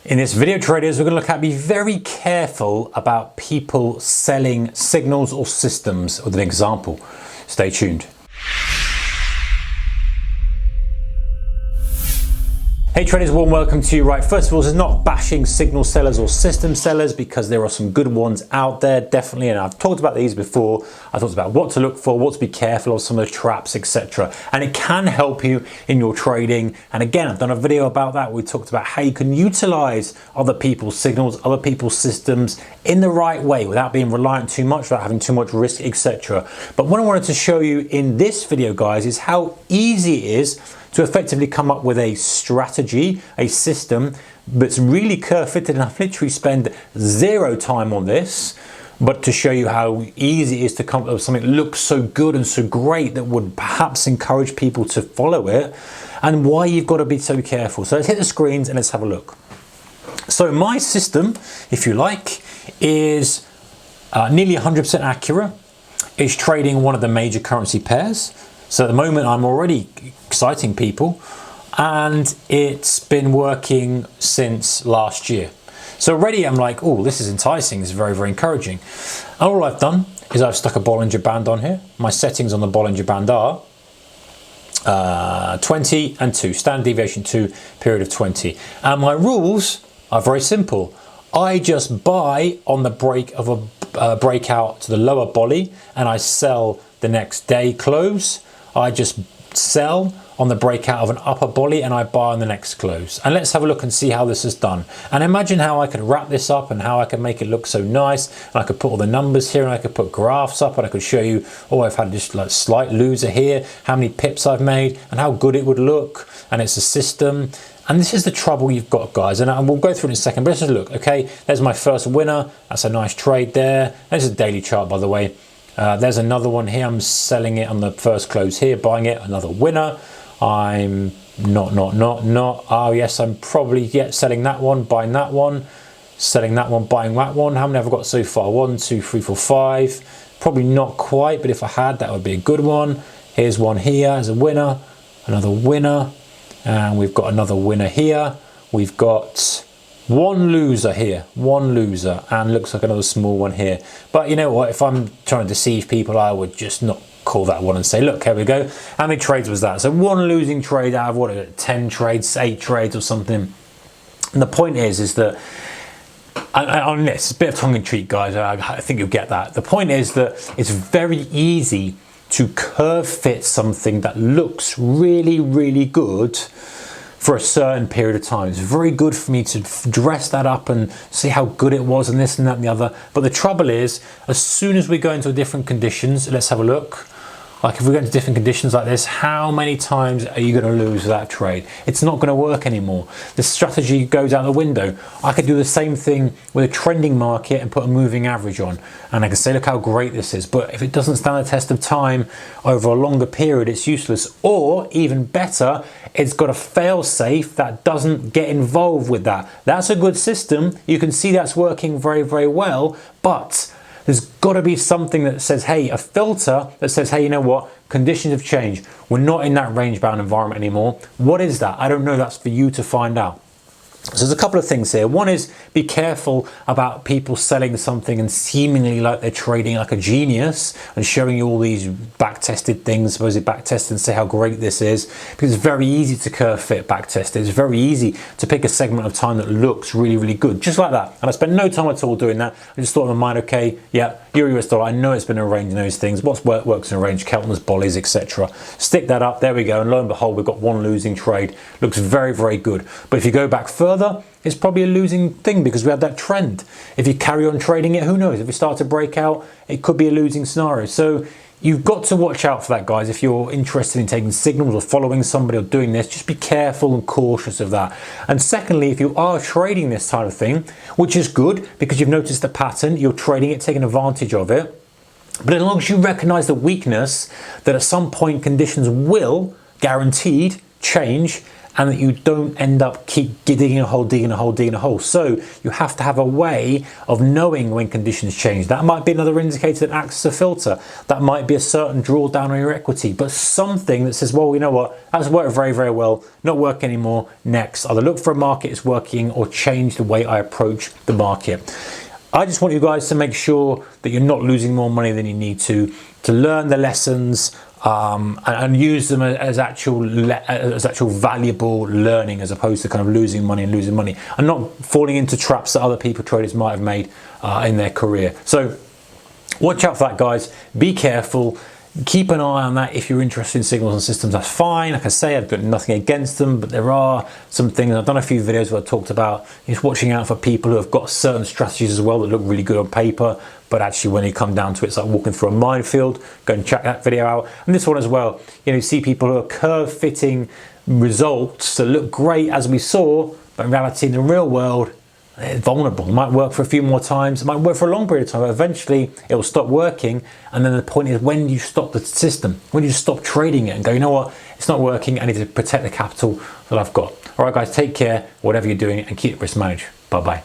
In this video, traders, we're going to look at be very careful about people selling signals or systems with an example. Stay tuned. Hey traders, warm welcome to you. Right, first of all, this is not bashing signal sellers or system sellers because there are some good ones out there, definitely, and I've talked about these before. I talked about what to look for, what to be careful of, some of the traps, etc. And it can help you in your trading. And again, I've done a video about that. We talked about how you can utilize other people's signals, other people's systems in the right way without being reliant too much, without having too much risk, etc. But what I wanted to show you in this video, guys, is how easy it is to effectively come up with a strategy, a system that's really curve fitted. And I've literally spent zero time on this, but to show you how easy it is to come up with something that looks so good and so great that would perhaps encourage people to follow it, and why you've got to be so careful. So let's hit the screens and let's have a look. So my system, if you like, is nearly 100% accurate. It's trading one of the major currency pairs. So at the moment I'm already exciting people, and it's been working since last year. So already I'm like, oh, this is enticing, this is very, very encouraging. And all I've done is I've stuck a Bollinger Band on here. My settings on the Bollinger Band are 20 and 2, standard deviation 2, period of 20. And my rules are very simple. I just buy on the break of a breakout to the lower bolly, and I sell the next day close. I just sell on the breakout of an upper bolly and I buy on the next close. And let's have a look and see how this is done. And imagine how I could wrap this up and how I could make it look so nice. And I could put all the numbers here and I could put graphs up and I could show you, oh, I've had just like slight loser here, how many pips I've made and how good it would look. And it's a system. And this is the trouble you've got, guys, and we'll go through it in a second, but let's just look. Okay, there's my first winner. That's a nice trade there. There's a daily chart, by the way. There's another one here. I'm selling it on the first close here, buying it, another winner. I'm not. Oh yes, I'm probably selling that one, buying that one, selling that one, buying that one. How many have I got so far? 1, 2, 3, 4, 5. Probably not quite, but if I had, that would be a good one. Here's one here as a winner, another winner, and we've got another winner here. We've got one loser here, one loser, and looks like another small one here. But you know what, if I'm trying to deceive people, I would just not call that one and say, look, here we go. How many trades was that? So one losing trade out of what, 10 trades, 8 trades or something. And the point is that, on this, a bit of tongue in cheek, guys, I think you'll get that. The point is that it's very easy to curve fit something that looks really, really good for a certain period of time. It's very good for me to dress that up and see how good it was and this and that and the other. But the trouble is, as soon as we go into different conditions, let's have a look. Like if we go into different conditions like this, how many times are you going to lose that trade? It's not going to work anymore. The strategy goes out the window. I could do the same thing with a trending market and put a moving average on. And I can say, look how great this is. But if it doesn't stand the test of time over a longer period, it's useless. Or even better, it's got a fail safe that doesn't get involved with that. That's a good system. You can see that's working very, very well. But there's got to be something that says, hey, a filter that says, hey, you know what? Conditions have changed. We're not in that range bound environment anymore. What is that? I don't know. That's for you to find out. So there's a couple of things here. One is be careful about people selling something and seemingly like they're trading like a genius and showing you all these back-tested things, supposedly back-tested, and say how great this is, because it's very easy to curve fit back-test. It's very easy to pick a segment of time that looks really, really good, just like that. And I spent no time at all doing that. I just thought in my mind, okay, yeah, Euro US dollar, I know it's been arranged in those things. What's works in a range, Keltner's, Bollies, etc. Stick that up, there we go, and lo and behold, we've got one losing trade. Looks very, very good. But if you go back further, it's probably a losing thing because we had that trend. If you carry on trading it, who knows? If we start to break out, it could be a losing scenario. So you've got to watch out for that, guys. If you're interested in taking signals or following somebody or doing this, just be careful and cautious of that. And secondly, if you are trading this type of thing, which is good because you've noticed the pattern, you're trading it, taking advantage of it. But as long as you recognize the weakness that at some point conditions will guaranteed change and that you don't end up keep digging a hole, digging a hole, digging a hole. So you have to have a way of knowing when conditions change. That might be another indicator that acts as a filter. That might be a certain drawdown on your equity, but something that says, well, you know what, that's worked very, very well, not working anymore, next. Either look for a market that's working or change the way I approach the market. I just want you guys to make sure that you're not losing more money than you need to learn the lessons and use them as actual valuable learning, as opposed to kind of losing money and not falling into traps that other people, traders, might have made in their career. So watch out for that, guys. Be careful. Keep an eye on that. If you're interested in signals and systems, that's fine. Like I say, I've got nothing against them, but there are some things. I've done a few videos where I talked about just watching out for people who have got certain strategies as well that look really good on paper, but actually when you come down to it, it's like walking through a minefield. Go and check that video out. And this one as well. You know, you see people who are curve fitting results that look great as we saw, but in reality, in the real world, it's vulnerable. It might work for a few more times, it might work for a long period of time, but eventually it will stop working. And then the point is, when do you stop the system? When do you stop trading it and go, you know what, it's not working, I need to protect the capital that I've got. All right, guys, take care, whatever you're doing, and keep risk managed. Bye-bye.